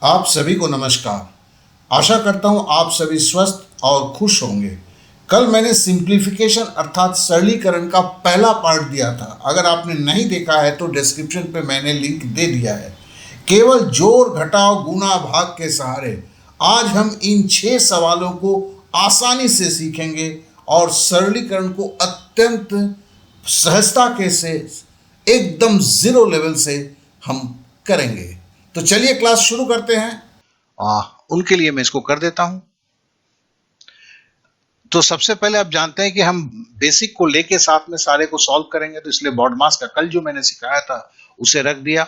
आप सभी को नमस्कार। आशा करता हूँ आप सभी स्वस्थ और खुश होंगे। कल मैंने सिंप्लीफिकेशन अर्थात सरलीकरण का पहला पार्ट दिया था। अगर आपने नहीं देखा है तो डिस्क्रिप्शन पे मैंने लिंक दे दिया है। केवल जोड़ घटाव गुणा भाग के सहारे आज हम इन 6 सवालों को आसानी से सीखेंगे और सरलीकरण को अत्यंत सहजता के से एकदम जीरो लेवल से हम करेंगे। तो चलिए क्लास शुरू करते हैं। उनके लिए मैं इसको कर देता हूं। तो सबसे पहले आप जानते हैं कि हम बेसिक को लेके साथ में सारे को सॉल्व करेंगे, तो इसलिए बॉडमास का कल जो मैंने सिखाया था उसे रख दिया।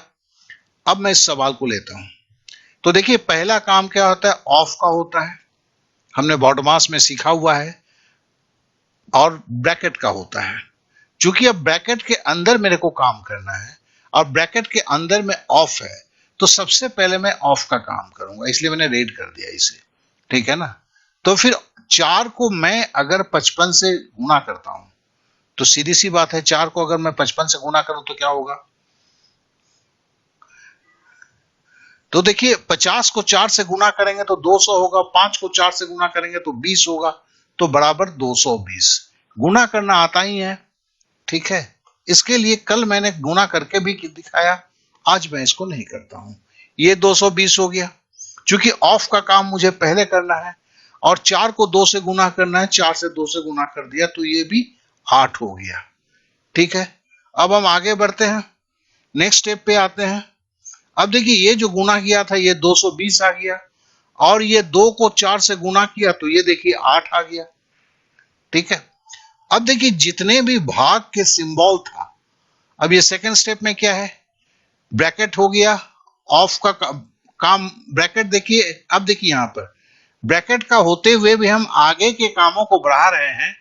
अब मैं इस सवाल को लेता हूं। तो देखिए, पहला काम क्या होता है, ऑफ का होता है, हमने बॉडमास में सीखा हुआ है, और ब्रैकेट का होता है। चूंकि अब ब्रैकेट के अंदर मेरे को काम करना है और ब्रैकेट के अंदर में ऑफ है, तो सबसे पहले मैं ऑफ का काम करूंगा, इसलिए मैंने रेड कर दिया इसे। ठीक है ना। तो फिर 4 को मैं अगर 55 से गुना करता हूं तो सीधी सी बात है, 4 को अगर मैं 55 से गुना करूं तो क्या होगा। तो देखिए, 50 को 4 से गुना करेंगे तो 200 होगा, 5 को 4 से गुना करेंगे तो 20 होगा, तो बराबर 220। गुना करना आता ही है। ठीक है। इसके लिए कल मैंने गुना करके भी दिखाया, आज मैं इसको नहीं करता हूं। ये 220 हो गया। चूंकि ऑफ का काम मुझे पहले करना है और 4 को 2 से गुना करना है, 4 से 2 से गुना कर दिया तो ये भी 8 हो गया। ठीक है। अब हम आगे बढ़ते हैं, नेक्स्ट स्टेप पे आते हैं। अब देखिए, ये जो गुना किया था ये 220 आ गया, और ये 2 को 4 से गुना किया तो ये देखिए 8 आ गया। ठीक है। अब देखिए, जितने भी भाग के सिंबल था, अब ये सेकंड स्टेप में क्या है, ब्रैकेट हो गया, ऑफ का काम ब्रैकेट। देखिए, अब देखिए यहां पर ब्रैकेट का होते हुए भी हम आगे के कामों को बढ़ा रहे हैं,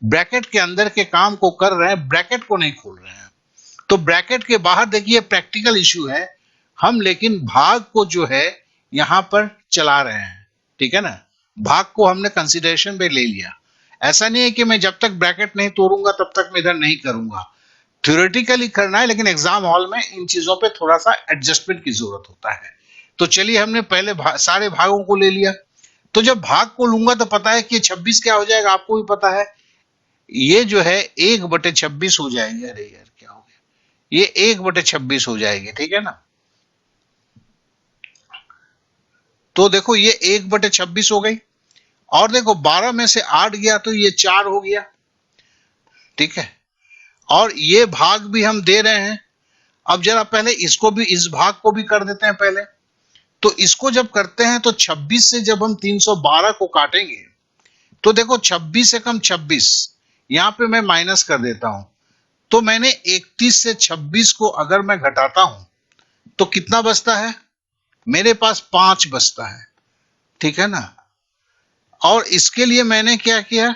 ब्रैकेट के अंदर के काम को कर रहे हैं, ब्रैकेट को नहीं खोल रहे हैं। तो ब्रैकेट के बाहर देखिए प्रैक्टिकल इश्यू है हम, लेकिन भाग को जो है यहां पर चला रहे हैं। ठीक है ना। भाग को हमने कंसिडरेशन में ले लिया। ऐसा नहीं है कि मैं जब तक ब्रैकेट नहीं तोड़ूंगा तब तक मैं इधर नहीं करूंगा। थ्योरेटिकली करना है, लेकिन एग्जाम हॉल में इन चीजों पे थोड़ा सा एडजस्टमेंट की जरूरत होता है। तो चलिए, हमने पहले सारे भागों को ले लिया। तो जब भाग को लूंगा तो पता है कि 26 क्या हो जाएगा, आपको भी पता है, ये जो है 1/26 हो जाएगी। अरे यार, क्या हो गया, ये 1/26 हो जाएगी। ठीक है ना। तो देखो, ये 1/26 हो गई, और देखो 12 में से 8 गया तो ये 4 हो गया। ठीक है। और ये भाग भी हम दे रहे हैं। अब जरा पहले इसको भी, इस भाग को भी कर देते हैं पहले। तो इसको जब करते हैं तो 26 से जब हम 312 को काटेंगे तो देखो 26 से कम 26, यहां पे मैं माइनस कर देता हूं। तो मैंने 31 से 26 को अगर मैं घटाता हूं तो कितना बचता है, मेरे पास 5 बचता है। ठीक है ना। और इसके लिए मैंने क्या किया,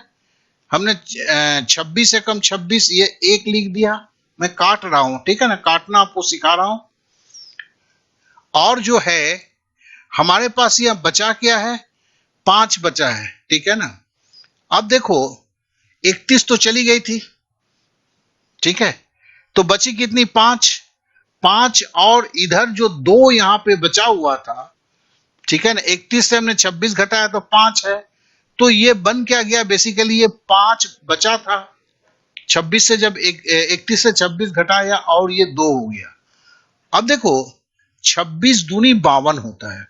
हमने 26 से कम 26, ये 1 लिख दिया। मैं काट रहा हूं, ठीक है ना, काटना आपको सिखा रहा हूं। और जो है हमारे पास यह बचा क्या है, 5 बचा है। ठीक है ना। अब देखो, 31 तो चली गई थी। ठीक है। तो बची कितनी, 5। 5 और इधर जो 2 यहां पे बचा हुआ था, ठीक है ना, 31 से हमने 26 घटाया तो 5 है। तो ये बन क्या गया, बेसिकली ये 5 बचा था। 26 से जब 31 से 26 घटाया और ये 2 हो गया। अब देखो, 26 दूनी 52 होता है।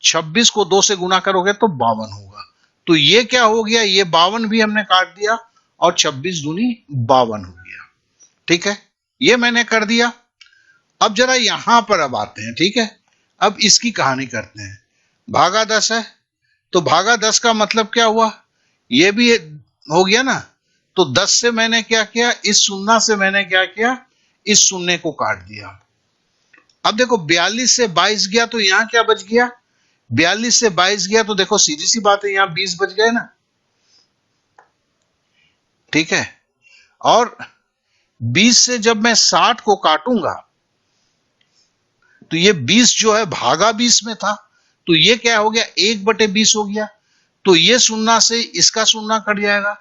26 को 2 से गुना करोगे तो 52 होगा। तो ये क्या हो गया, ये 52 भी हमने काट दिया और 26 दूनी 52 हो गया। ठीक है। ये मैंने कर दिया। अब जरा यहां पर अब आते हैं। ठीक है। अब इसकी कहानी करते हैं। भागा 10 है, तो भागा 10 का मतलब क्या हुआ, ये भी हो गया ना। तो 10 से मैंने क्या किया, इस शून्य से मैंने क्या किया, इस शून्य को काट दिया। अब देखो, 42 से 22 गया तो यहां क्या बच गया, 42 से 22 गया तो देखो सीधी सी बात है, यहां 20 बच गए ना। ठीक है। और 20 से जब मैं 60 को काटूंगा तो ये 20 जो है भागा 20 में था, तो ये क्या हो गया, 1/20 हो गया। तो ये शून्य से इसका शून्य कट जाएगा।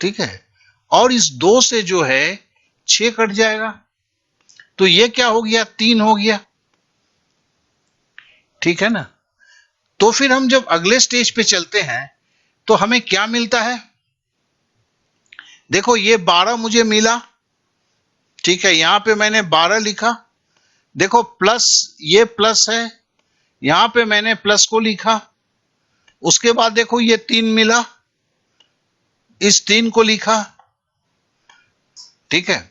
ठीक है। और इस 2 से जो है 6 कट जाएगा, तो ये क्या हो गया, 3 हो गया। ठीक है ना। तो फिर हम जब अगले स्टेज पे चलते हैं तो हमें क्या मिलता है, देखो ये 12 मुझे मिला, ठीक है, यहां पे मैंने 12 लिखा, देखो प्लस, ये प्लस है, यहां पे मैंने प्लस को लिखा, उसके बाद देखो ये 3 मिला, इस 3 को लिखा, ठीक है।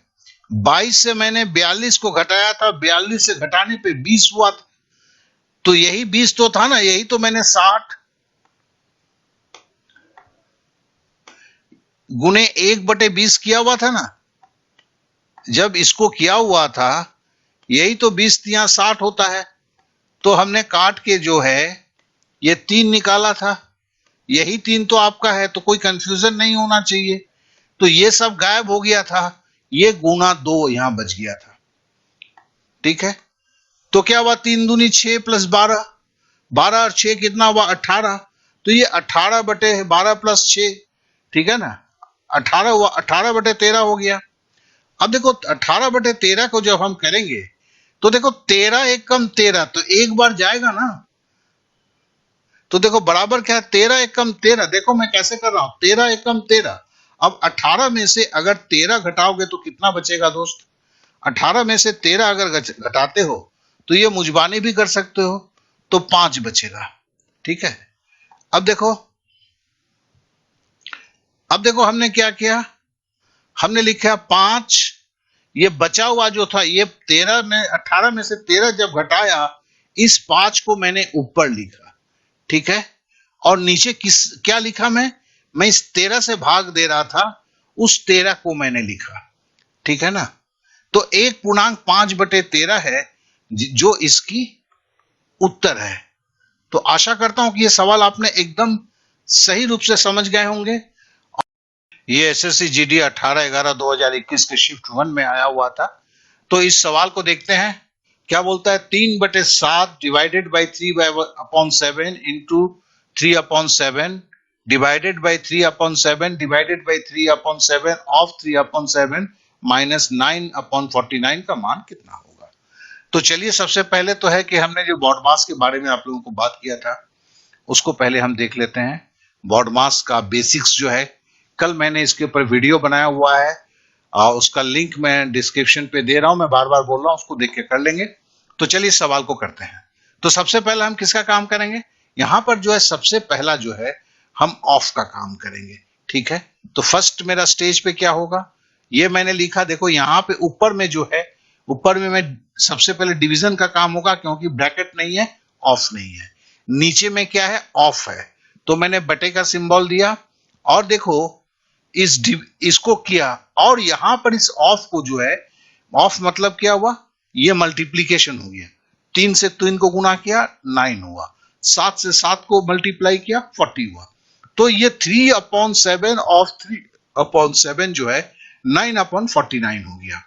22 से मैंने 42 को घटाया था, 42 से घटाने पे 20 हुआ था, तो यही 20 तो था ना, यही तो मैंने 60 गुने 1/20 किया हुआ था ना, जब इसको किया हुआ था यही तो 20 या 60 होता है, तो हमने काट के जो है ये 3 निकाला था, यही 3 तो आपका है, तो कोई कंफ्यूजन नहीं होना चाहिए। तो ये सब गायब हो गया था, ये गुना 2 यहां बच गया था, ठीक है। तो क्या हुआ, 3 दूनी 6 प्लस 12, 12 और 6 कितना हुआ 18, तो ये 18/12 प्लस 6, ठीक है ना, 18 हुआ, 18/13 हो गया। अब देखो 18/13 को जब हम करेंगे तो देखो 13 एक कम 13, तो एक बार जाएगा ना, तो देखो बराबर क्या है, 13 एक कम 13, देखो मैं कैसे कर रहा हूं, 13 एक कम 13। अब 18 में से अगर 13 घटाओगे तो कितना बचेगा दोस्त, 18 में से 13 अगर घटाते हो तो ये मुजबानी भी कर सकते हो, तो 5 बचेगा, ठीक है। अब देखो हमने क्या किया, हमने लिखा 5, ये बचा हुआ जो था, ये 13 में 18 में से 13 जब घटाया, इस 5 को मैंने ऊपर लिखा, ठीक है, और नीचे क्या लिखा, मैं इस 13 से भाग दे रहा था, उस 13 को मैंने लिखा, ठीक है ना। तो 1.5/13 है जो इसकी उत्तर है। तो आशा करता हूं कि ये सवाल आपने एकदम सही रूप से समझ गए होंगे। ये एसएससी जीडी 18/11/2021 के शिफ्ट 1 में आया हुआ था। तो इस सवाल को देखते हैं, क्या बोलता है, 3/7 divided by 3/7 into 3/7 divided by 3/7 divided by 3/7 of 3/7 minus 9/49 का मान कितना होगा। तो चलिए सबसे पहले तो है कि हमने जो बॉड मास के बारे में आप लोगों को बात किया था उसको पहले हम देख लेते हैं। बॉड मास का बेसिक्स जो है, कल मैंने इसके ऊपर वीडियो बनाया हुआ है, उसका लिंक मैं डिस्क्रिप्शन पे दे रहा हूं, मैं बार बार बोल रहा हूं, उसको देख के कर लेंगे। तो चलिए सवाल को करते हैं। तो सबसे पहले हम किसका काम करेंगे, यहां पर जो है सबसे पहला जो है हम ऑफ का काम करेंगे, ठीक है। तो फर्स्ट मेरा स्टेज पे क्या होगा, ये मैंने लिखा, देखो यहां पे ऊपर में जो है, ऊपर में मैं सबसे पहले डिवीजन का काम होगा, क्योंकि ब्रैकेट नहीं है, ऑफ नहीं है। नीचे में क्या है, ऑफ है, तो मैंने बटे का सिंबल दिया, और देखो इसको किया, और यहां पर इस ऑफ को जो है, ऑफ मतलब क्या हुआ, ये मल्टीप्लीकेशन हो गया, 3 से 3 को गुना किया 9 हुआ, 7 से 7 को मल्टीप्लाई किया 40 हुआ, तो ये 3/7 ऑफ 3/7 जो है 9/49 हो गया।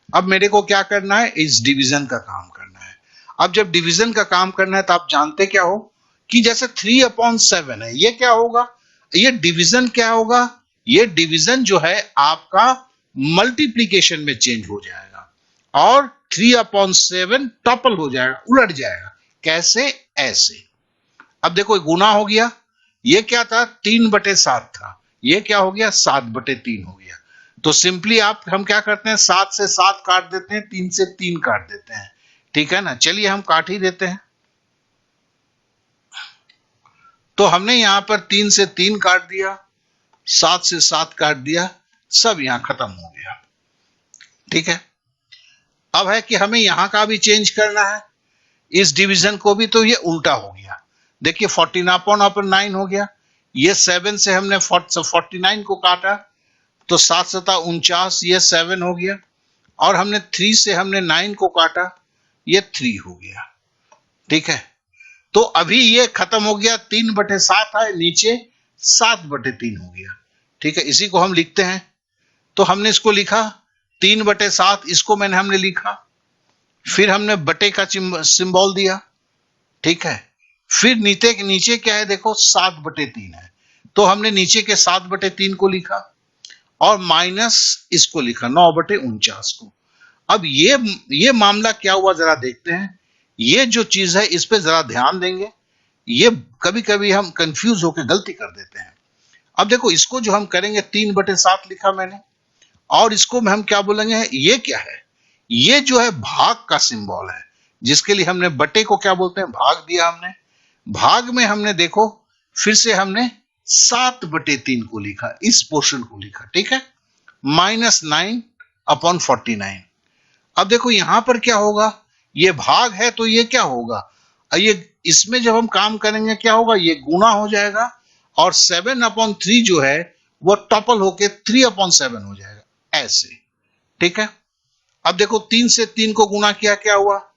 अब मेरे को क्या करना है, इस डिवीजन का काम करना है। अब जब डिवीजन का काम करना है तो आप जानते क्या हो कि जैसे 3/7 है, ये क्या होगा, ये डिवीजन क्या होगा, ये डिवीजन जो है आपका मल्टीप्लीकेशन में चेंज हो जाएगा, और 3/7 टॉपल हो जाएगा, उलट जाएगा। कैसे, ऐसे। अब देखो गुना हो गया, ये क्या था, 3/7 था, ये क्या हो गया, 7/3 हो गया। तो सिंपली हम क्या करते हैं, 7 से 7 काट देते हैं, 3 से 3 काट देते हैं, ठीक है ना। चलिए हम काट ही देते हैं। तो हमने यहां पर 3 से 3 काट दिया, 7 से 7 काट दिया, सब यहां खत्म हो गया, ठीक है। अब है कि हमें यहां का भी चेंज करना है, इस डिवीजन को भी, तो ये उल्टा हो गया। देखिए 14/9 हो गया, ये 7 से हमने 49 को काटा, तो 7 7 49, ये 7 हो गया, और हमने 3 से हमने 9 को काटा, ये 3 हो गया, ठीक है। तो अभी ये खत्म हो गया, 3/7 है, नीचे 7/3 हो गया, ठीक है। इसी को हम लिखते हैं, तो हमने इसको लिखा 3/7, इसको हमने लिखा, फिर हमने बटे का सिंबल दिया, ठीक है। फिर नीचे क्या है, देखो 7/3 है, तो हमने नीचे के 7/3 को लिखा, और माइनस इसको लिखा 9/49 को। अब ये मामला क्या हुआ जरा देखते हैं ये जो चीज है इस पे जरा ध्यान देंगे, ये कभी कभी हम कंफ्यूज होकर गलती कर देते हैं। अब देखो इसको जो हम करेंगे 3/7 लिखा मैंने, और इसको हम क्या बोलेंगे, ये क्या है, ये जो है भाग का सिंबल है, जिसके लिए हमने बटे को क्या बोलते हैं, भाग दिया हमने। भाग में हमने देखो फिर से हमने 7/3 को लिखा, इस पोर्शन को लिखा, ठीक है, -9/49। अब देखो यहां पर क्या होगा, ये भाग है तो ये क्या होगा, ये इसमें जब हम काम करेंगे क्या होगा, ये गुना हो जाएगा, और 7/3 जो है वो टॉपल होके 3/7 हो जाएगा, ऐसे, ठीक है। अब देखो 3 से 3 को गुना किया, क्या हुआ,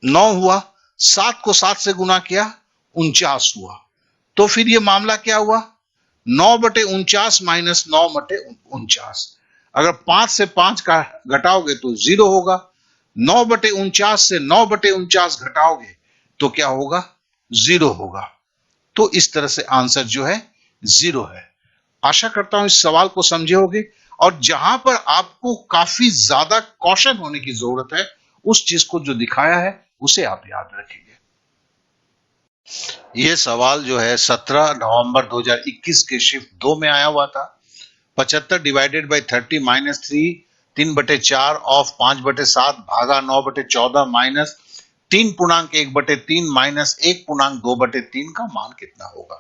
9 हुआ, 7 को 7 से गुना किया, 49 हुआ। तो फिर ये मामला क्या हुआ, 9/49 माइनस 9/49। अगर 5 से 5 का घटाओगे तो 0 होगा, 9/49 से 9/49 घटाओगे तो क्या होगा, 0 होगा। तो इस तरह से आंसर जो है 0 है। आशा करता हूं इस सवाल को समझे होगे, और जहां पर आपको काफी ज्यादा कॉशन होने की जरूरत है, उस चीज को जो दिखाया है उसे आप याद रखेंगे। यह सवाल जो है 17 नवंबर 2021 के शिफ्ट 2 में आया हुआ था। 75 डिवाइडेड बाई 30 माइनस 3/4 ऑफ 5/7 भागा 9/14 माइनस 3.1/3 माइनस 1.2/3 का मान कितना होगा।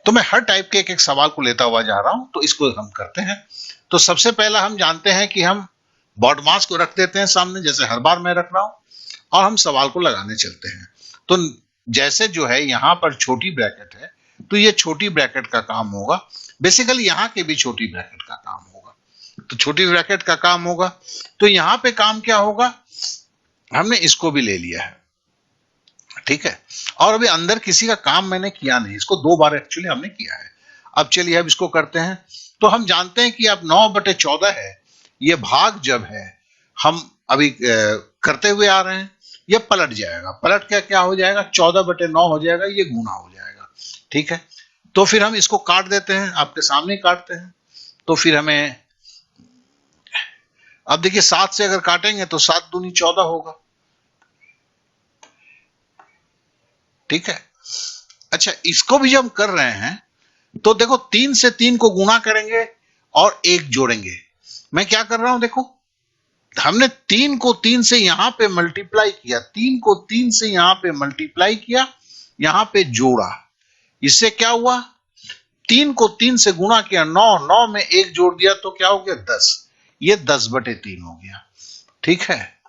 तो मैं हर टाइप के एक सवाल को लेता हुआ जा रहा हूं, तो इसको हम करते हैं। तो सबसे पहला हम जानते हैं कि हम बॉडमास को रख देते हैं सामने, जैसे हर बार मैं रख रहा हूं, और हम सवाल को लगाने चलते हैं। तो जैसे जो है यहां पर छोटी ब्रैकेट है, तो ये छोटी ब्रैकेट का काम होगा, बेसिकली यहां के भी छोटी ब्रैकेट का काम होगा, तो छोटी ब्रैकेट का काम होगा। तो यहां पे काम क्या होगा, हमने इसको भी ले लिया है, ठीक है, और अभी अंदर किसी का काम मैंने किया नहीं, इसको 2 बार एक्चुअली हमने किया है। अब चलिए अब इसको करते हैं। तो हम जानते हैं कि अब 9/14 है, ये भाग जब है हम अभी करते हुए आ रहे हैं, ये पलट जाएगा, पलट क्या क्या हो जाएगा, 14/9 हो जाएगा, ये गुना हो जाएगा, ठीक है। तो फिर हम इसको काट देते हैं, आपके सामने काटते हैं। तो फिर हमें अब देखिए 7 से अगर काटेंगे तो 7 दूनी 14 होगा, ठीक है। अच्छा, इसको भी जब हम कर रहे हैं तो देखो 3 से 3 को गुणा करेंगे और 1 जोड़ेंगे। मैं क्या कर रहा हूं, देखो हमने 3 को 3 से यहां पे मल्टीप्लाई किया, 3 को 3 से यहां पे मल्टीप्लाई किया, यहां पे जोड़ा, इससे क्या हुआ, 3 को 3 से गुणा किया, 9 में 1 जोड़ दिया तो क्या हो गया, 10, ये 10/3 हो गया, ठीक है।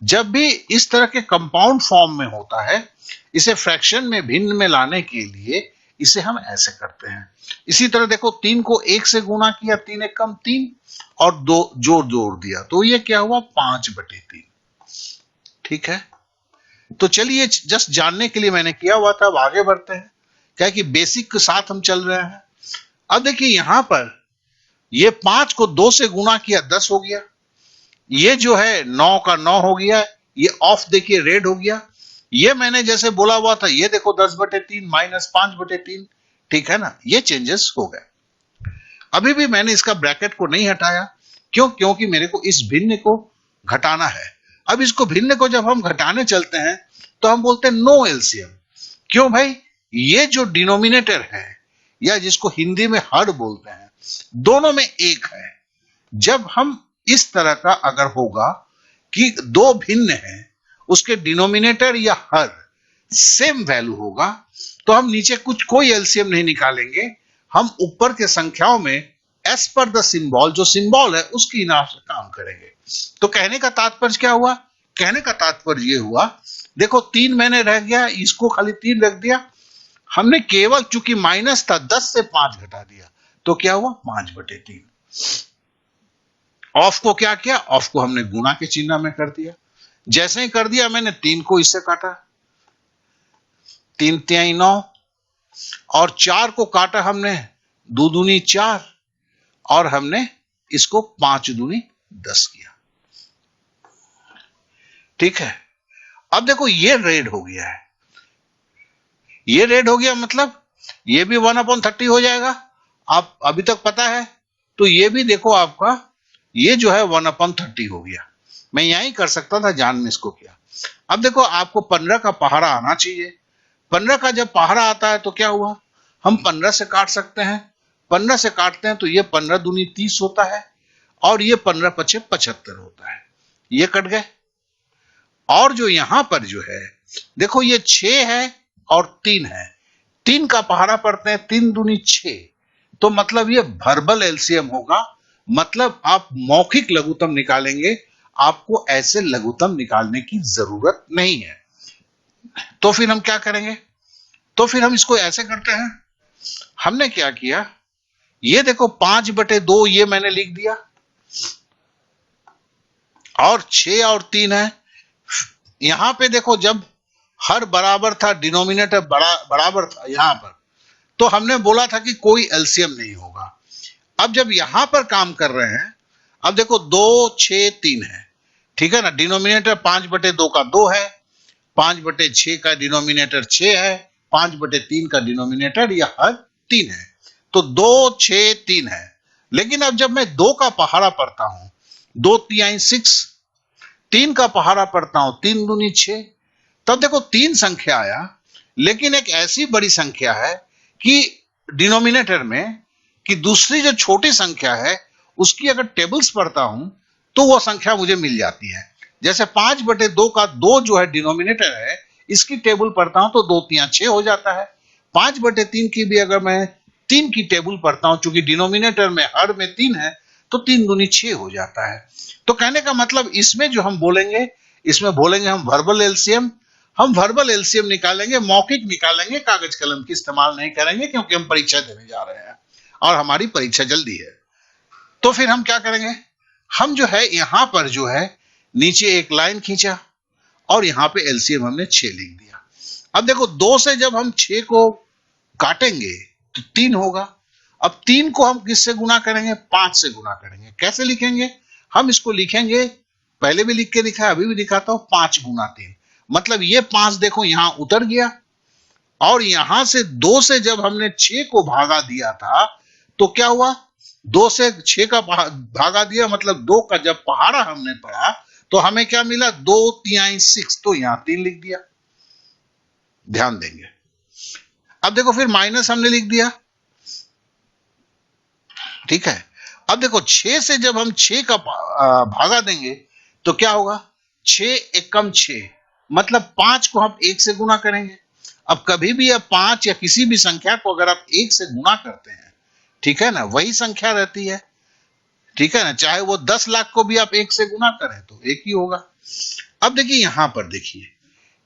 जब भी इस तरह के कंपाउंड फॉर्म में होता है, इसे फ्रैक्शन में भिन्न में लाने के लिए इसे हम ऐसे करते हैं। इसी तरह देखो 3 को 1 से गुणा किया, 3 1 कम 3, और 2 जोड़ दिया, तो ये क्या हुआ, 5/3, ठीक है। तो चलिए जस्ट जानने के लिए मैंने किया हुआ था, अब आगे बढ़ते हैं, क्या कि बेसिक के साथ हम चल रहे हैं। अब देखिए यहां पर ये 5 को 2 से गुणा किया, 10 हो गया, ये जो है 9 का 9 हो गया, ये ऑफ देखिए रेड हो गया, ये मैंने जैसे बोला हुआ था, ये देखो 10/3 माइनस 5/3, ठीक है ना, ये चेंजेस हो गए। अभी भी मैंने इसका ब्रैकेट को नहीं हटाया, क्यों, क्योंकि मेरे को इस भिन्न को घटाना है। अब इसको भिन्न को जब हम घटाने चलते हैं तो हम बोलते हैं नो एलसीएम। क्यों भाई, ये जो डिनोमिनेटर है, या जिसको हिंदी में हर बोलते हैं, दोनों में 1 है। जब हम इस तरह का अगर होगा कि 2 भिन्न हैं, उसके डिनोमिनेटर या हर सेम वैल्यू होगा, तो हम नीचे कोई एलसीएम नहीं निकालेंगे, हम ऊपर के संख्याओं में एस पर द सिंबल, जो सिंबल है उसकी हिसाब से काम करेंगे। तो कहने का तात्पर्य क्या हुआ, कहने का तात्पर्य ये हुआ, देखो 3 मैंने रह गया, इसको खाली 3 रख दिया, हमने केवल चूंकि माइनस था 10 से 5 घटा दिया, तो क्या हुआ, 5/3। ऑफ को क्या किया, ऑफ को हमने गुणा के चिन्ह में कर दिया। जैसे ही कर दिया मैंने 3 को इससे काटा, 3 तिहाई 9, और 4 को काटा हमने 2 दूनी 4, और हमने इसको 5 दूनी 10 किया, ठीक है। अब देखो ये रेड हो गया है, ये रेड हो गया, मतलब ये भी 1/30 हो जाएगा, आप अभी तक पता है। तो ये भी देखो आपका ये जो है 1/30 हो गया। मैं यहीं कर सकता था, जान में इसको किया। अब देखो आपको 15 का पहाड़ा आना चाहिए। 15 का जब पहाड़ा आता है तो क्या हुआ, हम 15 से काट सकते हैं। 15 से काटते हैं तो ये 15 दूनी 30 होता है और ये 15 पचे 75 होता है। ये कट गए। और जो यहां पर जो है देखो ये 6 है और 3 है। 3 का पहाड़ा पड़ते हैं, 3 दूनी 6, तो मतलब ये वर्बल एलसीएम होगा। मतलब आप मौखिक लघुत्तम निकालेंगे, आपको ऐसे लघुत्तम निकालने की जरूरत नहीं है। तो फिर हम क्या करेंगे, तो फिर हम इसको ऐसे करते हैं। हमने क्या किया, ये देखो 5/2 ये मैंने लिख दिया और 6 और 3 है। यहां पे देखो जब हर बराबर था, डिनोमिनेटर बराबर था यहां पर, तो हमने बोला था कि कोई एलसीएम नहीं होगा। अब जब यहां पर काम कर रहे हैं, अब देखो 2, 6, 3 है, ठीक है ना। डिनोमिनेटर 5/2 का 2 है, 5/6 का डिनोमिनेटर 6 है, 5/3 का डिनोमिनेटर यह 3 है। तो 2, 6, 3 है। लेकिन अब जब मैं 2 का पहाड़ा पढ़ता हूं, 2 3 6, 3 का पहाड़ा पढ़ता हूं, 3 दूनी 6, तब देखो 3 संख्या आया। लेकिन एक ऐसी बड़ी संख्या है कि डिनोमिनेटर में, कि दूसरी जो छोटी संख्या है उसकी अगर टेबल्स पढ़ता हूं तो वो संख्या मुझे मिल जाती है। जैसे 5/2 का 2 जो है डिनोमिनेटर है, इसकी टेबल पढ़ता हूं तो 2 3 6 हो जाता है। 5/3 की भी अगर मैं 3 की टेबल पढ़ता हूं, चूंकि डिनोमिनेटर में हर में 3 है, तो 3 दूनी 6 हो जाता है। तो कहने का मतलब इसमें जो हम बोलेंगे, इसमें बोलेंगे हम वर्बल एलसीएम। हम वर्बल एलसीएम निकालेंगे, मौखिक निकालेंगे, कागज कलम की इस्तेमाल नहीं करेंगे, क्योंकि हम परीक्षा देने जा रहे हैं और हमारी परीक्षा जल्दी है। तो फिर हम क्या करेंगे, हम जो है यहां पर जो है नीचे एक लाइन खींचा और यहां पे एलसीएम हमने 6 लिख दिया। अब देखो 2 से जब हम 6 को काटेंगे तो 3 होगा। अब 3 को हम किससे गुना करेंगे, 5 से गुना करेंगे। कैसे लिखेंगे, हम इसको लिखेंगे, पहले भी लिख के दिखा है, अभी भी दिखाता हूं, 5 गुना 3। मतलब ये 5 देखो यहां उतर गया और यहां से 2 से जब हमने 6 को भागा दिया था तो क्या हुआ, 2 से 6 का भागा दिया, मतलब 2 का जब पहाड़ा हमने पढ़ा तो हमें क्या मिला, 2 3 6, तो यहां 3 लिख दिया। ध्यान देंगे। अब देखो फिर माइनस हमने लिख दिया, ठीक है। अब देखो 6 से जब हम 6 का भागा देंगे तो क्या होगा, 6 एकम 6, मतलब 5 को हम 1 से गुना करेंगे। अब कभी भी अब 5 या किसी भी संख्या को अगर आप 1 से गुना करते हैं, ठीक है ना, वही संख्या रहती है, ठीक है ना। चाहे वो 10 लाख को भी आप 1 से गुना करें तो 1 ही होगा। अब देखिए यहां पर देखिए,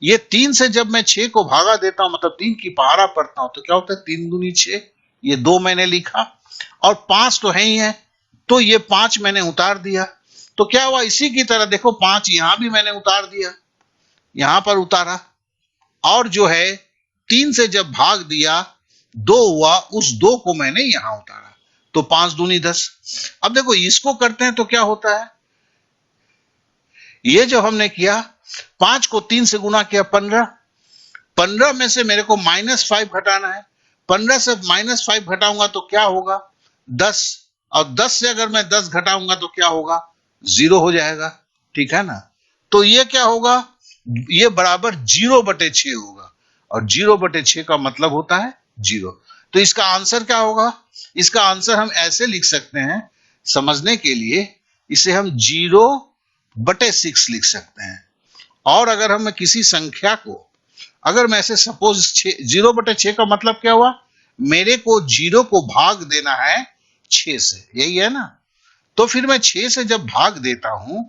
ये 3 से जब मैं 6 को भागा देता हूं, मतलब 3 की पहाड़ा पढ़ता हूं, तो क्या होता है, 3 दूनी 6, ये 2 मैंने लिखा और 5 तो है ही है, तो ये 5 मैंने उतार दिया। तो क्या हुआ, इसी की तरह देखो 5 यहां भी मैंने उतार दिया, यहां पर उतारा, और जो है 3 से जब भाग दिया 2 हुआ, उस 2 को मैंने यहां उतारा, तो 5 दूनी 10। अब देखो इसको करते हैं तो क्या होता है, ये जो हमने किया, 5 को 3 से गुना किया 15, 15 में से मेरे को -5 घटाना है। 15 से -5 घटाऊंगा तो क्या होगा, 10, और 10 से अगर मैं 10 घटाऊंगा तो क्या होगा, 0 हो जाएगा, ठीक है ना। तो ये क्या होगा, ये बराबर 0/6 होगा, और 0/6 का मतलब होता है 0। तो इसका आंसर क्या होगा, इसका आंसर हम ऐसे लिख सकते हैं, समझने के लिए इसे हम 0/6 लिख सकते हैं। और अगर हम किसी संख्या को, अगर मैं ऐसे सपोज 0/6 का मतलब क्या हुआ, मेरे को 0 को भाग देना है 6 से, यही है ना। तो फिर मैं 6 से जब भाग देता हूं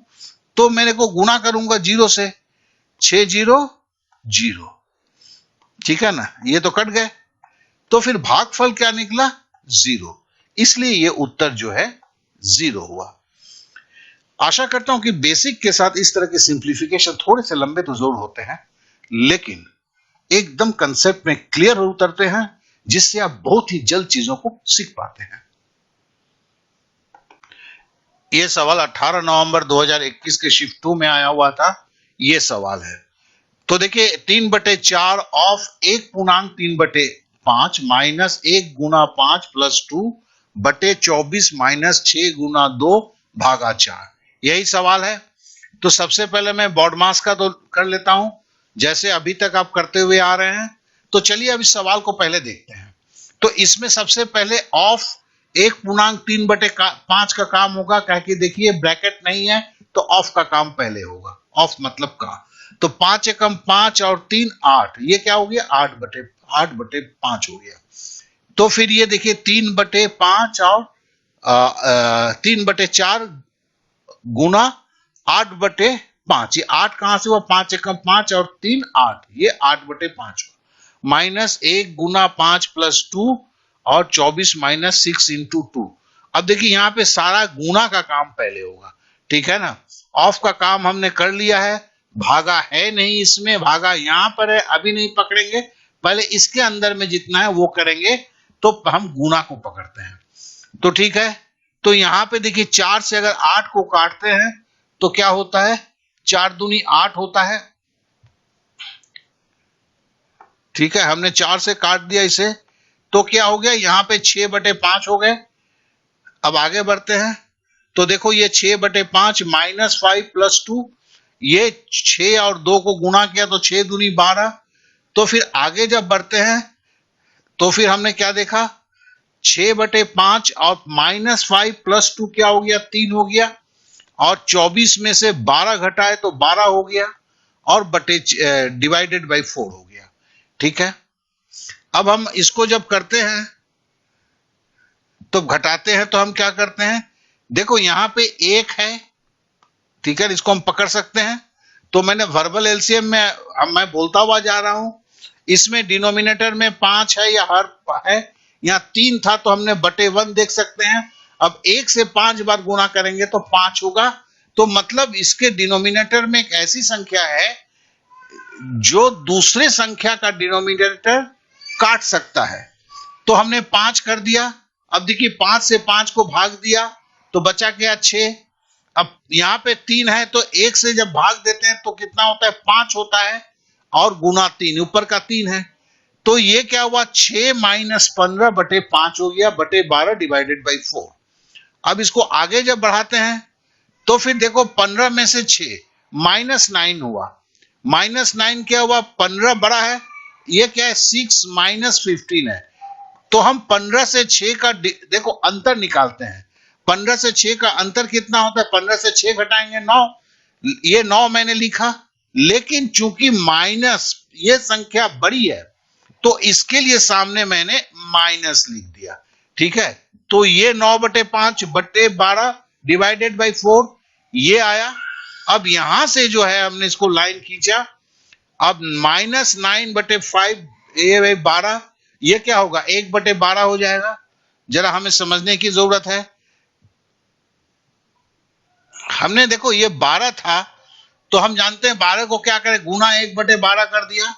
तो मेरे को गुना करूंगा 0 से, 6 0 0, ठीक है ना, ये तो कट गए। तो फिर भागफल क्या निकला, 0, इसलिए ये उत्तर जो है 0 हुआ। आशा करता हूं कि बेसिक के साथ इस तरह के सिंप्लीफिकेशन थोड़े से लंबे तो जरूर होते हैं, लेकिन एकदम कंसेप्ट में क्लियर उतरते हैं, जिससे आप बहुत ही जल्द चीजों को सीख पाते हैं। यह सवाल 18 नवंबर 2021 के शिफ्ट 2 में आया हुआ था, यह सवाल है। तो देखिए 3/4 of 1/3/5 minus 1 Guna 5 plus 2/24 minus 6 गुना 2 भागा 4, यही सवाल है। तो सबसे पहले मैं बॉड मास का तो कर लेता हूं, जैसे अभी तक आप करते हुए आ रहे हैं। तो चलिए अब इस सवाल को पहले देखते हैं। तो इसमें सबसे पहले ऑफ 1/3/5 का काम होगा, कह के देखिए ब्रैकेट नहीं है तो ऑफ का काम पहले होगा, ऑफ मतलब का। तो 5 एकम 5 और 3 8, ये क्या हो गया 8/5 हो गया। तो फिर ये देखिए 3/5 और 3/4 गुना 8/5, ये 8 कहां से हुआ, 5 एकम 5 और 3 8, ये 8/5 हुआ। माइनस 1 गुना 5 प्लस 2 और 24 माइनस 6 इंटू 2। अब देखिए यहां पे सारा गुना का काम पहले होगा, ठीक है ना। ऑफ का काम हमने कर लिया है, भागा है नहीं इसमें, भागा यहां पर है, अभी नहीं पकड़ेंगे, पहले इसके अंदर में जितना है वो करेंगे, तो हम गुना को पकड़ते हैं। तो ठीक है, तो यहां पे देखिए 4 से अगर 8 को काटते हैं तो क्या होता है, 4 दूनी 8 होता है, ठीक है। हमने 4 से काट दिया इसे, तो क्या हो गया, यहां पे 6/5 हो गए। अब आगे बढ़ते हैं, तो देखो ये 6/5 माइनस 5 प्लस 2, ये 6 और 2 को गुणा किया तो 6 दूनी 12। तो फिर आगे जब बढ़ते हैं तो फिर हमने क्या देखा, 6/5 और माइनस 5 प्लस 2 क्या हो गया, 3 हो गया, और 24 में से 12 घटाए तो 12 हो गया, और बटे डिवाइडेड बाई 4 हो गया, ठीक है। अब हम इसको जब करते हैं तो घटाते हैं, तो हम क्या करते हैं, देखो यहां पे 1 है, ठीक है, इसको हम पकड़ सकते हैं। तो मैंने वर्बल एलसीएम में मैं बोलता हुआ जा रहा हूं, इसमें डिनोमिनेटर में 5 है या हर है, यहां 3 था तो हमने बटे 1 देख सकते हैं। अब 1 से 5 बार गुणा करेंगे तो 5 होगा, तो मतलब इसके डिनोमिनेटर में एक ऐसी संख्या है जो दूसरे संख्या का डिनोमिनेटर काट सकता है। तो हमने 5 कर दिया। अब देखिए 5 से 5 को भाग दिया तो बचा क्या 6। अब यहां पे 3 है तो 1 से जब भाग देते हैं तो कितना होता है, 5 होता है, और गुना 3, ऊपर का 3 है, तो ये क्या हुआ, 6 माइनस 15/5 हो गया, बटे 12 डिवाइडेड बाई 4। अब इसको आगे जब बढ़ाते हैं तो फिर देखो 15 में से 6 माइनस 9 हुआ, माइनस 9 क्या हुआ, 15 बड़ा है, ये क्या है 6 माइनस 15 है। तो हम 15 से 6 का देखो अंतर निकालते हैं, 15 से 6 का अंतर कितना होता है, 15 से 6 घटाएंगे 9, ये 9 मैंने लिखा, लेकिन चूंकि माइनस ये संख्या बड़ी है तो इसके लिए सामने मैंने माइनस लिख दिया, ठीक है। तो ये 9/5 बटे 12 डिवाइडेड बाई 4 ये आया। अब यहां से जो है हमने इसको लाइन खींचा, अब माइनस 9/5 ये 12, ये क्या होगा 1/12 हो जाएगा। जरा हमें समझने की जरूरत है, हमने देखो ये 12 था तो हम जानते हैं 12 को क्या करें, गुना 1/12 कर दिया,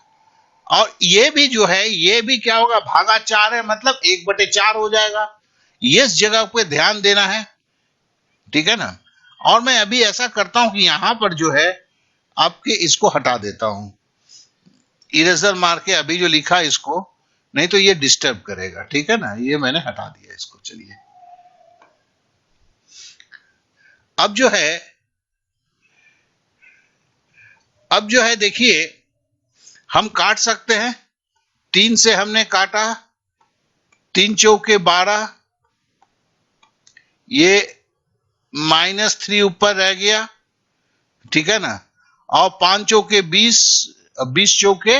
और ये भी जो है ये भी क्या होगा, भागा 4 है, मतलब 1/4 हो जाएगा। ये इस जगह पे ध्यान देना है, ठीक है ना। और मैं अभी ऐसा करता हूं कि यहां पर जो है आपके इसको हटा देता हूं, इरेजर मार के अभी जो लिखा इसको, नहीं तो ये डिस्टर्ब करेगा, ठीक है ना। ये मैंने हटा दिया इसको। चलिए अब जो है देखिए हम काट सकते हैं, 3 से हमने काटा, 3 चौके 12, ये -3 ऊपर रह गया, ठीक है ना, और 5 चौके 20, 20 चौके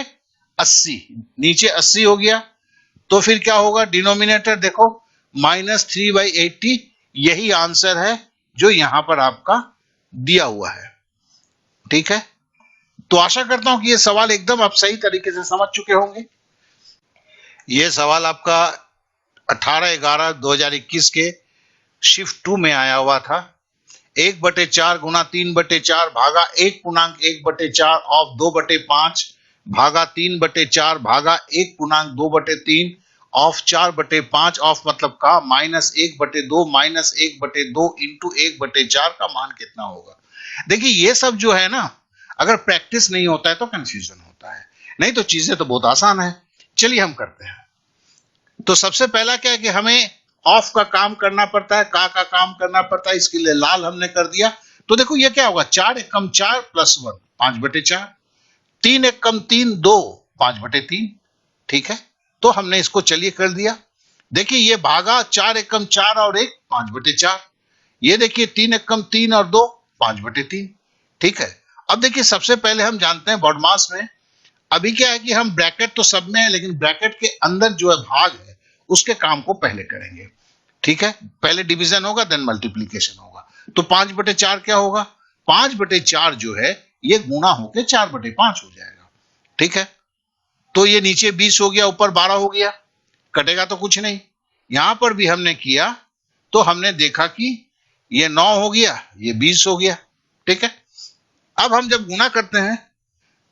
80, नीचे 80 हो गया। तो फिर क्या होगा, डिनोमिनेटर देखो -3/80, यही आंसर है जो यहां पर आपका दिया हुआ है, ठीक है। तो आशा करता हूं कि ये सवाल एकदम आप सही तरीके से समझ चुके होंगे। ये सवाल आपका 18/11/2021 के शिफ्ट 2 में आया हुआ था। 1/4 गुना 3/4 भागा 1/1/4 ऑफ 2/5 भागा 3/4 भागा 1/2/3 ऑफ 4/5 ऑफ मतलब का -1/2 -1/2 इंटू 1/4 का मान कितना होगा। देखिए ये सब जो है ना, अगर प्रैक्टिस नहीं होता है तो कंफ्यूजन होता है, नहीं तो चीजें तो बहुत आसान है। चलिए हम करते हैं। तो सबसे पहला क्या है कि हमें ऑफ का काम करना पड़ता है, का काम करना पड़ता है, इसके लिए लाल हमने कर दिया। तो देखो ये क्या होगा, 4 एक कम 4 प्लस 1 5/4, 3 एक कम 3 2 5/3, ठीक है। तो हमने इसको चलिए कर दिया। देखिए ये भागा 4 एक कम 4 और 1 5/4, ये देखिए 3 एक कम 3 और 2 5/3, ठीक है। अब देखिए सबसे पहले हम जानते हैं बॉडमास में, अभी क्या है कि हम ब्रैकेट तो सब में है, लेकिन ब्रैकेट के अंदर जो है भाग है उसके काम को पहले करेंगे, ठीक है। पहले डिवीजन होगा देन मल्टीप्लीकेशन होगा। तो 5/4 क्या होगा, 5/4 जो है ये गुणा होके 4/5 हो जाएगा, ठीक है। तो ये नीचे 20 हो गया, ऊपर 12 हो गया, कटेगा तो कुछ नहीं। यहां पर भी हमने किया तो हमने देखा कि ये 9 हो गया, ये 20 हो गया, ठीक है। अब हम जब गुणा करते हैं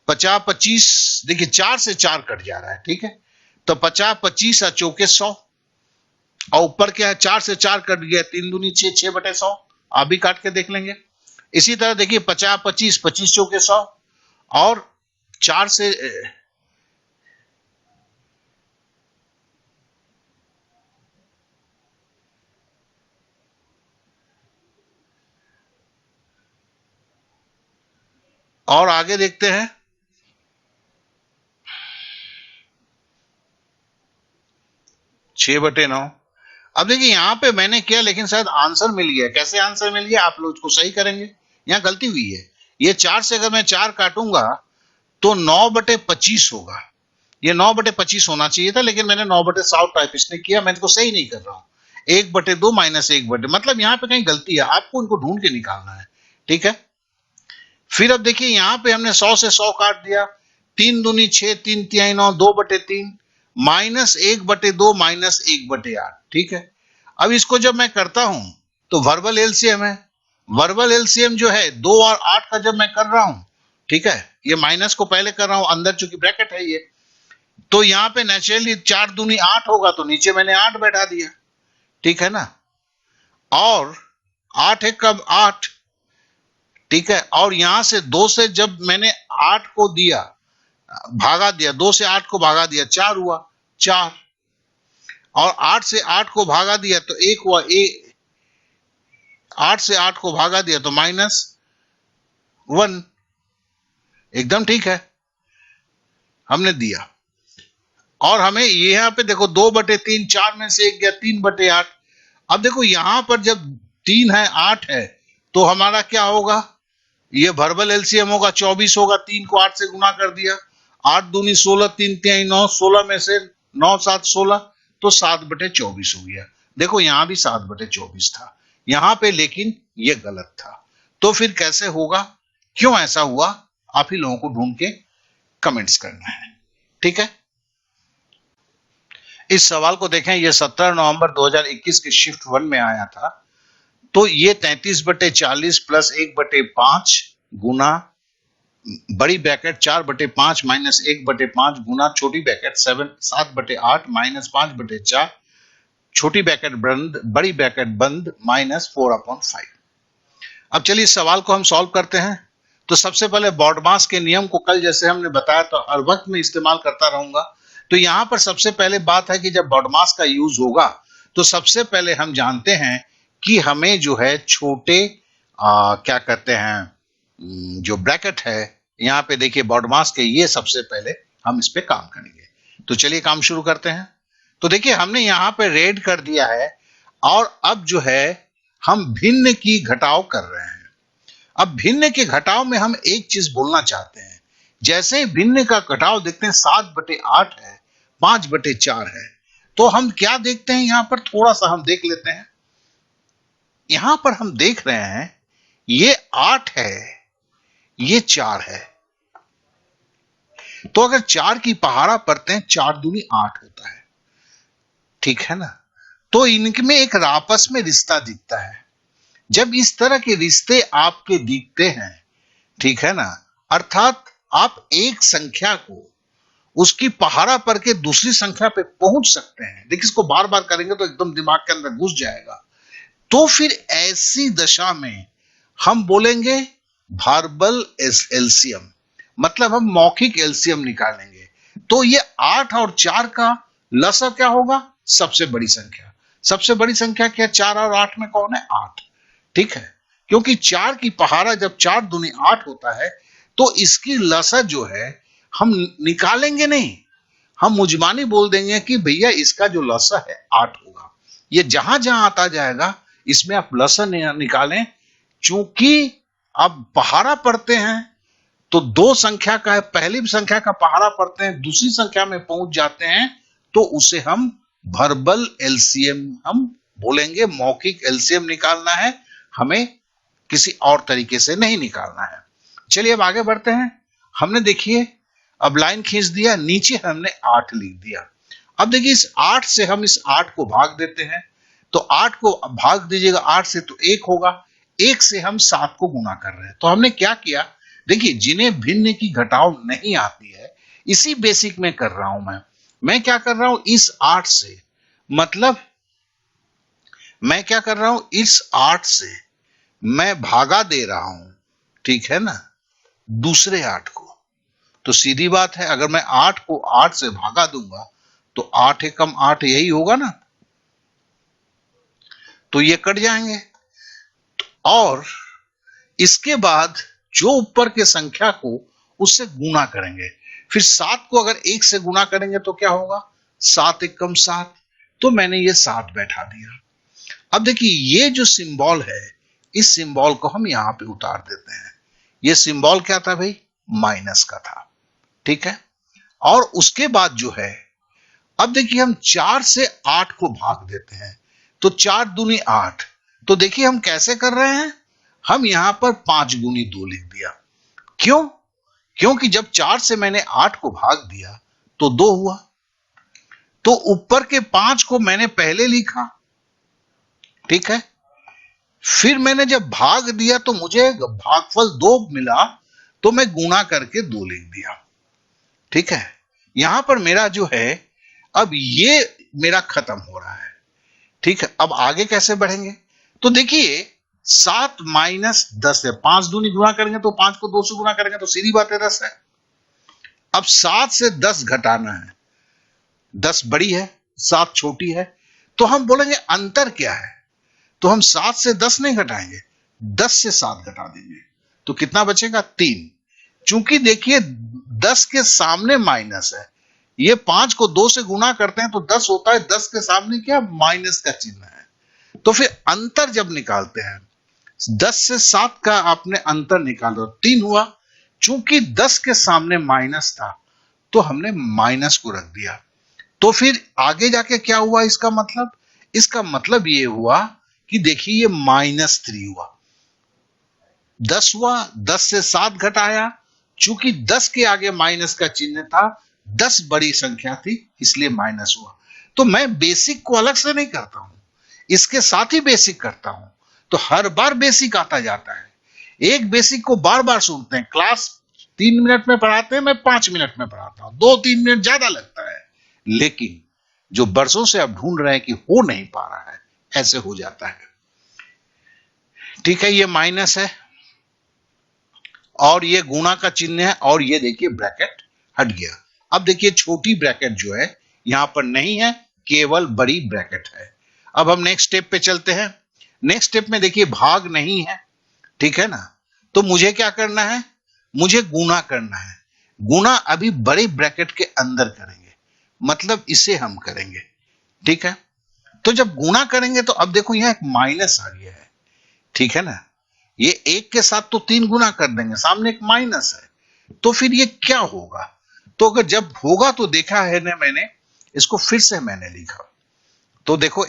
50 25, देखिए 4 से 4 कट जा रहा है, ठीक है। तो 50 25 चौके 100, और ऊपर क्या है 4 से 4 कट गया, 3 दूनी 6 6/100, आप भी काट के देख लेंगे। इसी तरह देखिए 50 25 25 चौके 100, और 4 से और आगे देखते हैं 6/9। अब देखिए यहां पे मैंने किया, लेकिन शायद आंसर मिल गया। कैसे आंसर मिल गया, आप लोग इसको सही करेंगे, यहां गलती हुई है। ये 4 से अगर मैं 4 काटूंगा तो 9/25 होगा, ये 9/25 होना चाहिए था, लेकिन मैंने 9/7 टाइप इसने किया, मैं इसको सही नहीं कर रहा हूं। 1/2 माइनस 1/, मतलब यहां पे कहीं गलती है, आपको इनको ढूंढ के निकालना है, ठीक है। फिर अब देखिए यहां पे हमने 100 से 100 काट दिया, 3 दूनी 6 3 तिहाई 9 2/3 माइनस 1/2 माइनस 1/8, ठीक है। अब इसको जब मैं करता हूं तो वर्बल एलसीएम है, वर्बल एलसीएम जो है 2 और 8 का जब मैं कर रहा हूं, ठीक है, ये माइनस को पहले कर रहा हूं, अंदर चूंकि ब्रैकेट है ये, तो यहां पे नेचुरली 4 दूनी 8 होगा, तो नीचे मैंने 8 बैठा दिया, ठीक है ना। और 8 एक कब 8, ठीक है। और यहां से 2 से जब मैंने 8 को दिया, भागा दिया, 2 से 8 को भागा दिया, 4 हुआ 4, और 8 से 8 को भागा दिया तो 1 हुआ, 8 से 8 को भागा दिया तो -1, एकदम ठीक है, हमने दिया। और हमें यहां पे देखो 2/3, 4 में से 1 गया, 3/8। अब देखो यहां पर जब 3 है 8 है तो हमारा क्या होगा, ये वर्बल एलसीएम होगा, 24 होगा, 3 को 8 से गुना कर दिया, 8 दूनी 16 3 तिहाई 9, 16 में से 9 7 16, तो 7/24 हो गया। देखो यहां भी 7/24 था यहां पे, लेकिन ये गलत था। तो फिर कैसे होगा, क्यों ऐसा हुआ, आप ही लोगों को ढूंढ के कमेंट्स करना है, ठीक है। इस सवाल को देखें, ये 17 नवंबर 2021 के शिफ्ट 1 में आया था। तो ये 33/40 प्लस 1/5 गुना बड़ी ब्रैकेट 4/5 माइनस 1/5 गुना छोटी ब्रैकेट 7/8 माइनस 5/4 छोटी ब्रैकेट बंद बड़ी ब्रैकेट बंद माइनस 4/5। अब चलिए इस सवाल को हम सॉल्व करते हैं। तो सबसे पहले बॉडमास के नियम को कल जैसे हमने बताया तो हर वक्त में इस्तेमाल करता रहूंगा। तो यहां पर सबसे पहले बात है कि जब बॉडमास का यूज होगा तो सबसे पहले हम जानते हैं कि हमें जो है छोटे क्या कहते हैं जो ब्रैकेट है, यहाँ पे देखिए बॉडमास के, ये सबसे पहले हम इस पे काम करेंगे। तो चलिए काम शुरू करते हैं। तो देखिए हमने यहाँ पे रेड कर दिया है, और अब जो है हम भिन्न की घटाव कर रहे हैं। अब भिन्न के घटाव में हम एक चीज बोलना चाहते हैं, जैसे ही भिन्न का घटाव देखते हैं 7/8 है, 5/4 है, तो हम क्या देखते हैं, यहां पर थोड़ा सा हम देख लेते हैं। यहां पर हम देख रहे हैं ये 8 है, ये 4 है। तो अगर 4 की पहाड़ा पढ़ते हैं 4 दूनी 8 होता है, ठीक है ना। तो इनमें एक आपस में रिश्ता दिखता है। जब इस तरह के रिश्ते आपके दिखते हैं, ठीक है ना, अर्थात आप एक संख्या को उसकी पहाड़ा पर के दूसरी संख्या पे पहुंच सकते हैं। देखिए इसको बार बार करेंगे तो एकदम दिमाग के अंदर घुस जाएगा। तो फिर ऐसी दशा में हम बोलेंगे वर्बल एलसीएम, मतलब हम मौखिक एलसीएम निकालेंगे। तो ये 8 और 4 का लसा क्या होगा, सबसे बड़ी संख्या। सबसे बड़ी संख्या क्या, 4 और 8 में कौन है, 8, ठीक है। क्योंकि 4 की पहाड़ा जब 4 दूनी 8 होता है तो इसकी लसा जो है हम निकालेंगे नहीं, हम मुजमानी बोल देंगे कि भैया इसका जो लसा है 8 होगा। ये जहां जहां आता जाएगा इसमें आप लसा निकालें। चूंकि अब पहाड़ा पढ़ते हैं तो दो संख्या का है, पहली संख्या का पहाड़ा पढ़ते हैं, दूसरी संख्या में पहुंच जाते हैं तो उसे हम वर्बल एलसीएम हम बोलेंगे। मौखिक एलसीएम निकालना है, हमें किसी और तरीके से नहीं निकालना है। चलिए अब आगे बढ़ते हैं। हमने देखिए अब लाइन खींच दिया, नीचे हमने 8 लिख दिया। अब देखिए इस 8 से हम इस 8 को भाग देते हैं, तो 8 को भाग दीजिएगा 8 से तो 1 होगा, 1 से हम 7 को गुना कर रहे हैं। तो हमने क्या किया, देखिए जिन्हें भिन्न की घटाव नहीं आती है, इसी बेसिक में कर रहा हूं मैं क्या कर रहा हूं, इस 8 से, मतलब मैं क्या कर रहा हूं, इस 8 से मैं भागा दे रहा हूं, ठीक है ना, दूसरे 8 को। तो सीधी बात है, अगर मैं 8 को 8 से भागा दूंगा तो 8 एकम 8 यही होगा ना, तो ये कट जाएंगे। और इसके बाद जो ऊपर के संख्या को उससे गुना करेंगे, फिर 7 को अगर 1 से गुना करेंगे तो क्या होगा, 7 एकम 7, तो मैंने ये 7 बैठा दिया। अब देखिए ये जो सिंबल है, इस सिंबल को हम यहां पे उतार देते हैं। ये सिंबल क्या था भाई, माइनस का था, ठीक है। और उसके बाद जो है, अब देखिए हम 4 से 8 को भाग देते हैं, तो 4 दूनी 8, तो देखिए हम कैसे कर रहे हैं, हम यहां पर 5 गुनी 2 लिख दिया। क्यों, क्योंकि जब 4 से मैंने 8 को भाग दिया तो 2 हुआ, तो ऊपर के 5 को मैंने पहले लिखा, ठीक है। फिर मैंने जब भाग दिया तो मुझे भागफल 2 मिला, तो मैं गुणा करके 2 लिख दिया, ठीक है। यहां पर मेरा जो है, अब ये मेरा खत्म हो रहा है, ठीक है। अब आगे कैसे बढ़ेंगे, तो देखिए 7 माइनस 10 है, 5 दूनी गुणा करेंगे तो 5 को 2 से गुणा करेंगे तो सीधी बात है 10 है। अब 7 से 10 घटाना है, 10 बड़ी है 7 छोटी है, तो हम बोलेंगे अंतर क्या है, तो हम 7 से 10 नहीं घटाएंगे, 10 से 7 घटा देंगे, तो कितना बचेगा 3। चूंकि देखिए 10 के सामने माइनस है, ये 5 को 2 से गुणा करते हैं तो 10 होता है, 10 के सामने क्या, माइनस का चिन्ह है। तो फिर अंतर जब निकालते हैं, 10 से 7 का आपने अंतर निकाला, 3 हुआ। चूंकि 10 के सामने माइनस था तो हमने माइनस को रख दिया। तो फिर आगे जाके क्या हुआ, इसका मतलब ये हुआ कि देखिए ये -3 हुआ, 10 हुआ, 10 से 7 घटाया, चूंकि 10 के आगे माइनस का चिन्ह था, 10 बड़ी संख्या थी इसलिए माइनस हुआ। तो मैं बेसिक को अलग से नहीं करता हूं, इसके साथ ही बेसिक करता हूं, तो हर बार बेसिक आता जाता है। एक बेसिक को बार बार सुनते हैं, क्लास 3 मिनट में पढ़ाते हैं, मैं 5 मिनट में पढ़ाता हूं, 2-3 मिनट ज्यादा लगता है, लेकिन जो बरसों से आप ढूंढ रहे हैं कि हो नहीं पा रहा है, ऐसे हो जाता है, ठीक है। ये माइनस है और ये गुणा का चिन्ह है, और ये देखिए ब्रैकेट हट गया। अब देखिए छोटी ब्रैकेट जो है यहां पर नहीं है, केवल बड़ी ब्रैकेट है। अब हम नेक्स्ट स्टेप पे चलते हैं। नेक्स्ट स्टेप में देखिए भाग नहीं है, ठीक है ना, तो मुझे क्या करना है, मुझे गुणा करना है। गुणा अभी बड़ी ब्रैकेट के अंदर करेंगे, मतलब इसे हम करेंगे, ठीक है। तो जब गुणा करेंगे तो अब देखो यहां एक माइनस आ गया है, ठीक है ना, ये 1 के साथ तो 3 गुना कर देंगे, सामने एक माइनस है, तो फिर ये क्या होगा, तो अगर जब होगा तो देखा है ना मैंने, इसको फिर से मैंने लिखा, तो देखो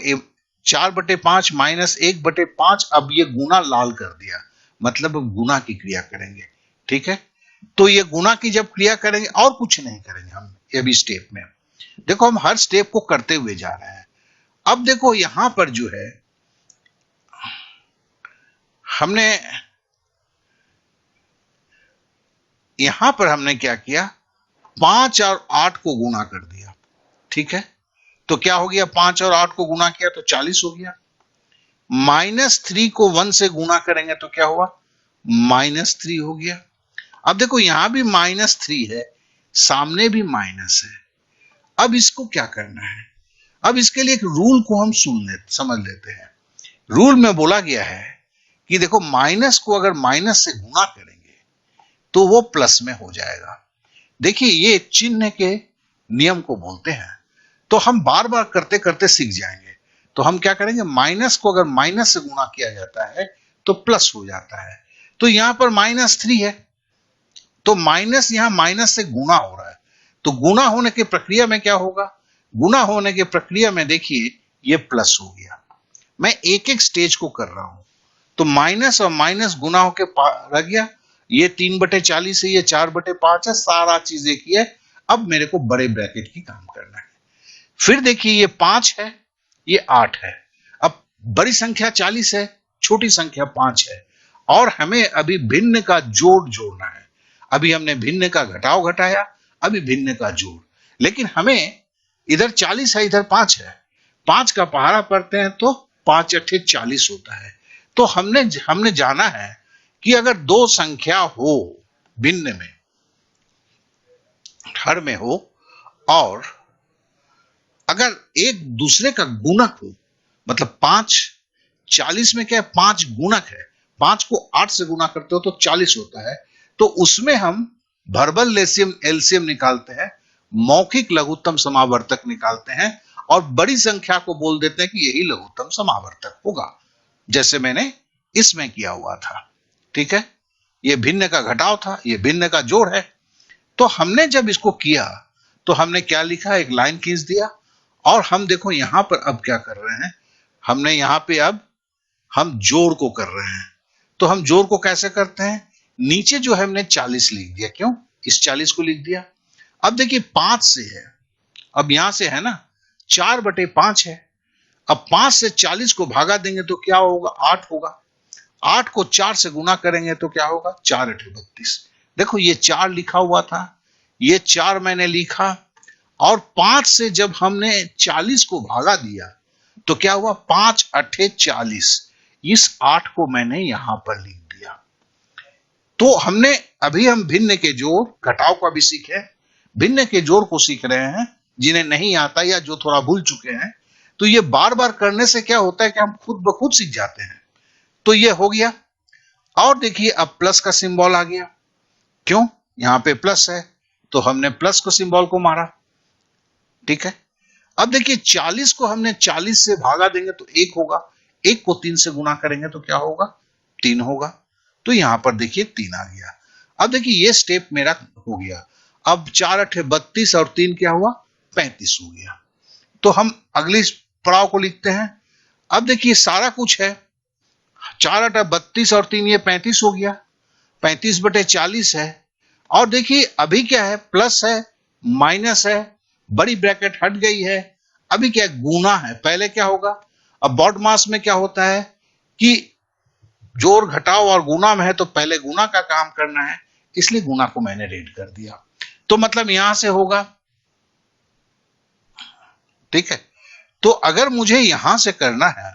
4/5 माइनस 1/5, अब ये गुना लाल कर दिया, मतलब अब गुना की क्रिया करेंगे, ठीक है। तो ये गुना की जब क्रिया करेंगे और कुछ नहीं करेंगे हम अभी स्टेप में, देखो हम हर स्टेप को करते हुए जा रहे हैं। अब देखो यहां पर जो है हमने क्या किया, 5 और 8 को गुणा कर दिया, ठीक है। तो क्या हो गया, 5 और 8 को गुणा किया तो 40 हो गया। -3 को 1 से गुणा करेंगे तो क्या हुआ, -3 हो गया। अब देखो यहां भी -3 है, सामने भी माइनस है। अब इसको क्या करना है, अब इसके लिए एक रूल को हम समझ लेते हैं। रूल में बोला गया है कि देखो माइनस को अगर माइनस से गुना करेंगे तो वो प्लस में हो जाएगा। देखिए ये चिन्ह के नियम को बोलते हैं। तो हम बार बार करते करते सीख जाएंगे। तो हम क्या करेंगे, माइनस को अगर माइनस से गुना किया जाता है तो प्लस हो जाता है। तो यहां पर -3 है, तो माइनस यहां माइनस से गुना हो रहा है। तो गुना होने की प्रक्रिया में क्या होगा, गुना होने की प्रक्रिया में देखिए ये प्लस हो गया। मैं एक एक स्टेज को कर रहा हूं। तो माइनस और माइनस गुना होके रह गया। ये 3/40 है, ये 4/5 है, सारा चीज एक ही है। अब मेरे को बड़े ब्रैकेट की काम करना है। फिर देखिए ये 5 है, ये 8 है। अब बड़ी संख्या 40 है, छोटी संख्या 5 है, और हमें अभी भिन्न का जोड़ जोड़ना है। अभी हमने भिन्न का घटाव घटाया, अभी भिन्न का जोड़। लेकिन हमें इधर 40 है, इधर 5 है, 5 का पहाड़ा पढ़ते हैं तो 5 अट्ठे 40 होता है। तो हमने जाना है कि अगर दो संख्या हो भिन्न में, हर में हो, और अगर एक दूसरे का गुणक हो, मतलब 5 40 में क्या है, 5 गुणक है, 5 को 8 से गुना करते हो तो 40 होता है। तो उसमें हम वर्बल एलसीएम निकालते हैं, मौखिक लघुत्तम समावर्तक निकालते हैं, और बड़ी संख्या को बोल देते हैं कि यही लघुत्तम समावर्तक होगा, जैसे मैंने इसमें किया हुआ था। ठीक है, ये भिन्न का घटाव था, ये भिन्न का जोड़ है। तो हमने जब इसको किया तो हमने क्या लिखा, एक लाइन खींच दिया, और हम देखो यहां पर अब क्या कर रहे हैं, हमने यहां पे अब हम जोड़ को कर रहे हैं। तो हम जोड़ को कैसे करते हैं, नीचे जो है हमने 40 लिख दिया। क्यों, इस 40 को लिख दिया। अब देखिए 5 से है, अब यहां से है ना 4/5 है। अब 5 से 40 को भागा देंगे तो क्या होगा, 8 होगा। 8 को 4 से गुना करेंगे तो क्या होगा, 4 अठे 32। देखो ये 4 लिखा हुआ था, ये 4 मैंने लिखा, और 5 से जब हमने 40 को भागा दिया तो क्या हुआ, 5 अठे 40। इस 8 को मैंने यहां पर लिख दिया। तो हमने अभी हम भिन्न के जोड़ घटाव का भी सीखे, भिन्न के जोड़ को सीख रहे हैं। जिन्हें नहीं आता या जो थोड़ा भूल चुके हैं, तो ये बार बार करने से क्या होता है कि हम खुद ब खुद सीख जाते हैं। तो ये हो गया। और देखिए अब प्लस का सिंबल आ गया। क्यों, यहां पे प्लस है तो हमने प्लस को सिंबल को मारा। ठीक है, अब देखिए 40 को हमने 40 से भागा देंगे तो 1 होगा, 1 को 3 से गुना करेंगे तो क्या होगा, 3 होगा। तो यहां पर देखिए 3 आ गया। अब देखिए ये स्टेप मेरा हो गया। अब 4 अठे 32 और 3 क्या हुआ, 35 हो गया। तो हम अगली पड़ाव को लिखते हैं। अब देखिए सारा कुछ है, 4 अठे 32 और 3 ये 35 हो गया, 35/40 है। और देखिए अभी क्या है, प्लस है, माइनस है, बड़ी ब्रैकेट हट गई है, अभी क्या गुना है। पहले क्या होगा, अब बॉड मास में क्या होता है कि जोड़ घटाव और गुना में है तो पहले गुना का काम करना है, इसलिए गुना को मैंने रेड कर दिया। तो मतलब यहां से होगा। ठीक है, तो अगर मुझे यहां से करना है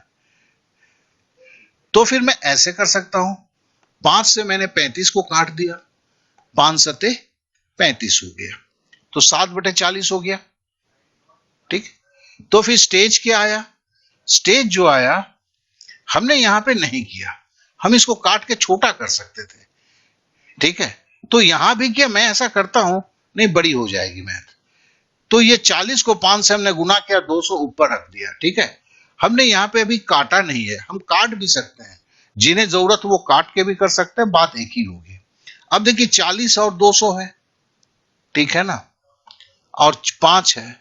तो फिर मैं ऐसे कर सकता हूं, 5 से मैंने 35 को काट दिया, 5 सते 35 हो गया, तो 7/40 हो गया। ठीक, तो फिर स्टेज क्या आया, स्टेज जो आया हमने यहां पे नहीं किया, हम इसको काट के छोटा कर सकते थे। ठीक है, तो यहां भी क्या मैं ऐसा करता हूं, नहीं बड़ी हो जाएगी मैथ। तो ये 40 को 5 से हमने गुना किया, 200 ऊपर रख दिया। ठीक है, हमने यहां पे अभी काटा नहीं है, हम काट भी सकते हैं, जिन्हें जरूरत वो काट के भी कर सकते हैं, बात एक ही होगी। अब देखिए 40 और 200 है, ठीक है ना, और 5 है।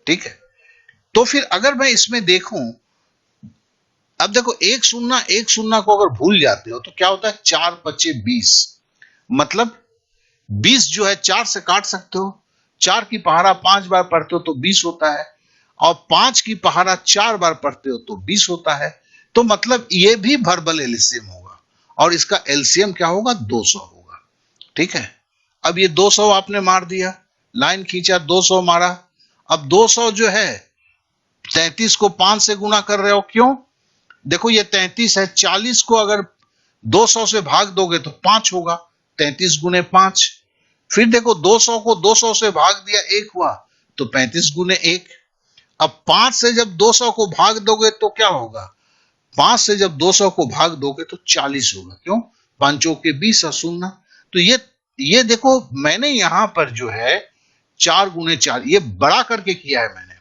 ठीक है, तो फिर अगर मैं इसमें देखूं, अब देखो एक शून्य को अगर भूल जाते हो तो क्या होता है, 4 पचे 20, मतलब 20 जो है 4 से काट सकते हो, 4 की पहाड़ा 5 बार पढ़ते हो तो 20 होता है, और 5 की पहाड़ा 4 बार पढ़ते हो तो 20 होता है। तो मतलब ये भी वर्बल एलसीएम होगा, और इसका एलसीएम क्या होगा, 200 होगा। ठीक है, अब ये 200 आपने मार दिया, लाइन खींचा, 200 मारा। अब 200 जो है 33 को 5 से गुना कर रहे हो, क्यों, देखो ये 33 है, 40 को अगर 200 से भाग दोगे तो 5 होगा, 33 गुने 5। फिर देखो 200 को 200 से भाग दिया, 1 हुआ, तो 35 गुने 1। अब 5 से जब 200 को भाग दोगे तो क्या होगा, 5 से जब 200 को भाग दोगे तो 40 होगा। क्यों? 5 के 20 और 0। तो ये देखो मैंने यहां पर जो है 4 गुने 4 ये बड़ा करके किया है मैंने।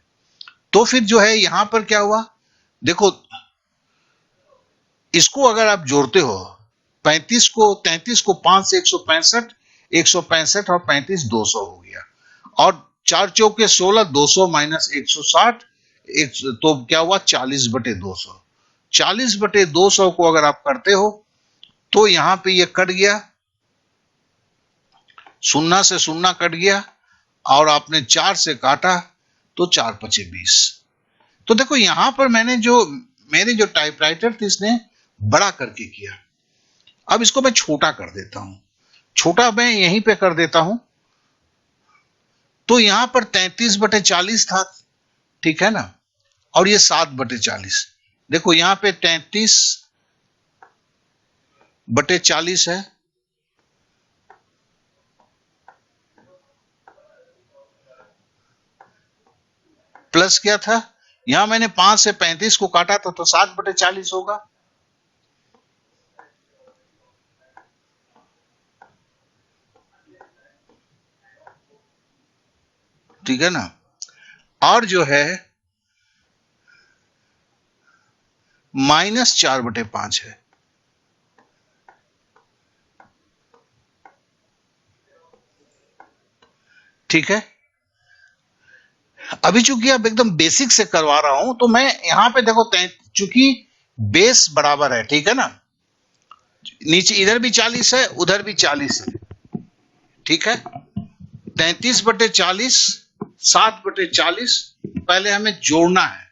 तो फिर जो है यहां पर क्या हुआ, देखो इसको अगर आप जोड़ते हो 33 को 5 से 165, 165 और 35 200 हो गया। और 4 चौके 16, 200 माइनस 160, तो क्या हुआ 40/200। 40/200 को अगर आप करते हो तो यहां पे ये कट गया, 0 से 0 कट गया और आपने 4 से काटा तो 4 पचे 20। तो देखो यहां पर मेरे जो टाइपराइटर थी इसने बड़ा करके किया। अब इसको मैं छोटा कर देता हूं, छोटा मैं यहीं पे कर देता हूं। तो यहां पर 33/40 था, ठीक है ना, और ये 7/40। देखो यहां पे 33/40 है, प्लस क्या था, यहां मैंने 5 से 35 को काटा था तो 7/40 होगा। ठीक है ना। और जो है -4/5 है। ठीक है। अभी चूंकि अब एकदम बेसिक से करवा रहा हूं तो मैं यहां पे देखो चूंकि बेस बराबर है, ठीक है ना, नीचे इधर भी 40 है उधर भी 40 है, ठीक है। 33/40, 7/40 पहले हमें जोड़ना है।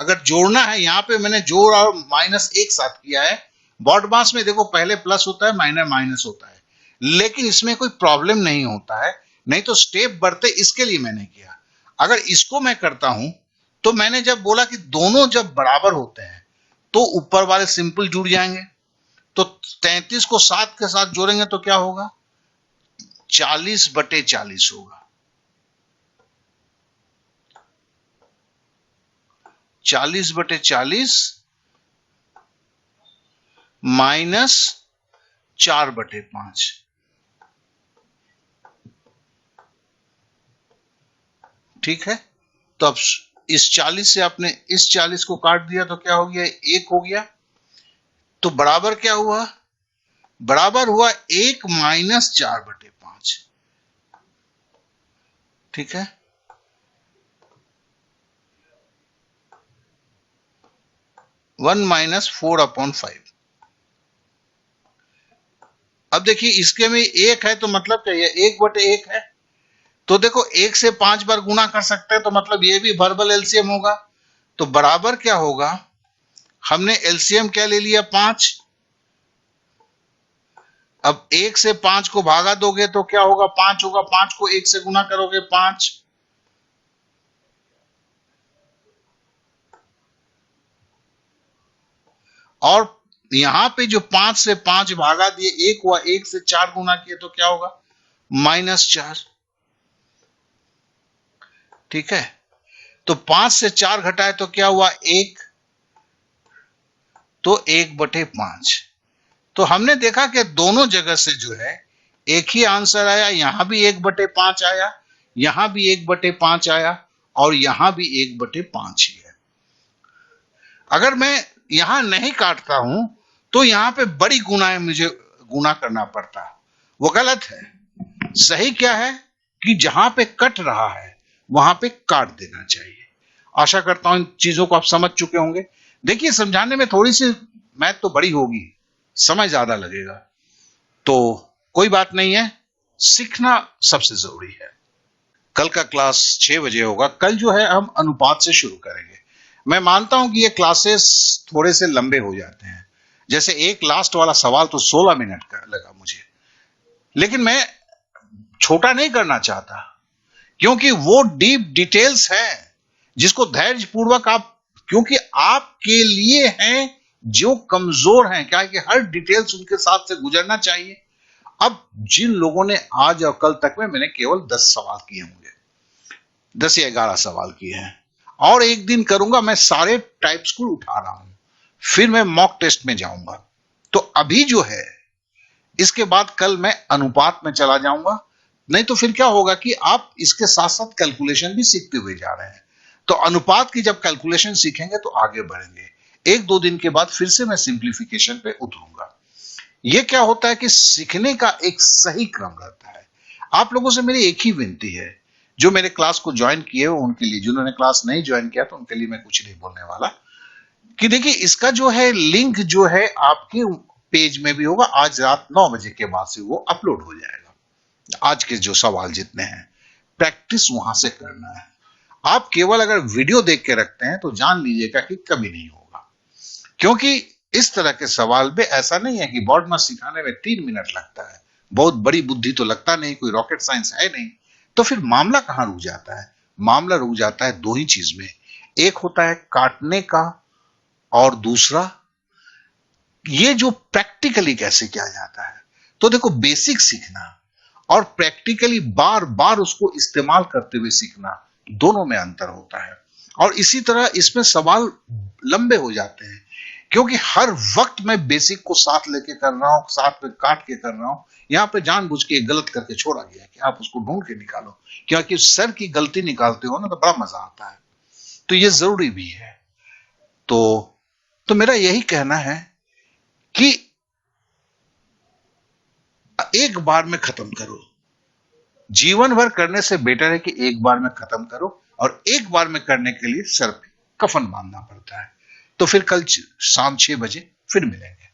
अगर जोड़ना है यहां पे मैंने जोड़ और माइनस एक साथ किया है। बॉडमास में देखो पहले प्लस होता है माइनस होता है, लेकिन इसमें कोई प्रॉब्लम नहीं होता है, नहीं तो स्टेप बढ़ते इसके लिए मैंने किया। अगर इसको मैं करता हूं तो मैंने जब बोला कि दोनों जब बराबर होते हैं तो ऊपर वाले सिंपल जुड़ जाएंगे। तो 33 को 7 के साथ जोड़ेंगे तो क्या होगा, 40/40 होगा। 40/40 माइनस 4/5। ठीक है। तो अब इस 40 से आपने इस 40 को काट दिया तो क्या हो गया, 1 हो गया। तो बराबर क्या हुआ, बराबर हुआ 1 माइनस 4/5। ठीक है। One minus 4/5। अब देखिए इसके में 1 है तो मतलब क्या है, 1/1 है। तो देखो 1 से 5 बार गुना कर सकते हैं तो मतलब ये भी वर्बल एलसीएम होगा। तो बराबर क्या होगा, हमने एलसीएम क्या ले लिया, 5। अब 1 से 5 को भागा दोगे तो क्या होगा, 5 होगा। 5 को 1 से गुना करोगे 5। और यहां पे जो 5 से 5 भागा दिए 1 हुआ, 1 से 4 गुना किए तो क्या होगा, -4। ठीक है। तो 5 से 4 घटाए तो क्या हुआ, 1। तो 1/5। तो हमने देखा कि दोनों जगह से जो है एक ही आंसर आया। यहां भी 1/5 आया, यहां भी 1/5 आया और यहां भी 1/5 ही है। अगर मैं यहां नहीं काटता हूं तो यहां पे बड़ी गुनाएं मुझे गुना करना पड़ता, वो गलत है। सही क्या है कि जहां पे कट रहा है वहां पे काट देना चाहिए। आशा करता हूं इन चीजों को आप समझ चुके होंगे। देखिए समझाने में थोड़ी सी मैथ तो बड़ी होगी, समय ज्यादा लगेगा, तो कोई बात नहीं है, सीखना सबसे जरूरी है। कल का क्लास 6 बजे होगा। कल जो है हम अनुपात से शुरू करेंगे। मैं मानता हूं कि ये क्लासेस थोड़े से लंबे हो जाते हैं, जैसे एक लास्ट वाला सवाल तो 16 मिनट का लगा मुझे, लेकिन मैं छोटा नहीं करना चाहता क्योंकि वो डीप डिटेल्स है जिसको धैर्य पूर्वक आप, क्योंकि आपके लिए हैं जो कमजोर हैं, क्या है कि हर डिटेल्स उनके साथ से गुजरना चाहिए। अब जिन लोगों ने आज और कल तक में मैंने केवल 10 सवाल किए होंगे, 10 या 11 सवाल किए हैं, और एक दिन करूंगा मैं सारे टाइप्स को उठा रहा हूं, फिर मैं मॉक टेस्ट में जाऊंगा। तो अभी जो है इसके बाद कल मैं अनुपात में चला जाऊंगा, नहीं तो फिर क्या होगा कि आप इसके साथ साथ कैलकुलेशन भी सीखते हुए जा रहे हैं। तो अनुपात की जब कैलकुलेशन सीखेंगे तो आगे बढ़ेंगे। एक दो दिन के बाद फिर से मैं सिंप्लीफिकेशन पे उतरूंगा। ये क्या होता है कि सीखने का एक सही क्रम रहता है। आप लोगों से मेरी एक ही विनती है, जो मेरे क्लास को ज्वाइन किए हो उनके लिए, जिन्होंने क्लास नहीं ज्वाइन किया तो उनके लिए मैं कुछ नहीं बोलने वाला, कि देखिए इसका जो है लिंक जो है आपके पेज में भी होगा। आज रात 9 बजे के बाद से वो अपलोड हो जाएगा। आज के जो सवाल जितने हैं प्रैक्टिस वहां से करना है। आप केवल अगर वीडियो देख के रखते हैं तो जान लीजिएगा कि कभी नहीं होगा, क्योंकि इस तरह के सवाल में ऐसा नहीं है कि बोर्ड में सिखाने में 3 मिनट लगता है, बहुत बड़ी बुद्धि तो लगता नहीं, कोई रॉकेट साइंस है नहीं। तो फिर मामला कहां रुक जाता है? मामला रुक जाता है दो ही चीज में, एक होता है काटने का और दूसरा ये जो प्रैक्टिकली कैसे किया जाता है। तो देखो, बेसिक सीखना और प्रैक्टिकली बार बार उसको इस्तेमाल करते हुए सीखना, दोनों में अंतर होता है। और इसी तरह इसमें सवाल लंबे हो जाते हैं, क्योंकि हर वक्त मैं बेसिक को साथ लेके कर रहा हूं, साथ में काट के कर रहा हूं। यहां पे जानबूझ के गलत करके छोड़ा गया कि आप उसको ढूंढ के निकालो, क्योंकि सर की गलती निकालते हो ना तो बड़ा मजा आता है। तो ये जरूरी भी है। तो मेरा यही कहना है कि एक बार में खत्म करो। जीवन भर करने से बेटर है कि एक बार में खत्म करो, और एक बार में करने के लिए सर पे कफन बांधना पड़ता है। तो फिर कल शाम 6 बजे फिर मिलेंगे।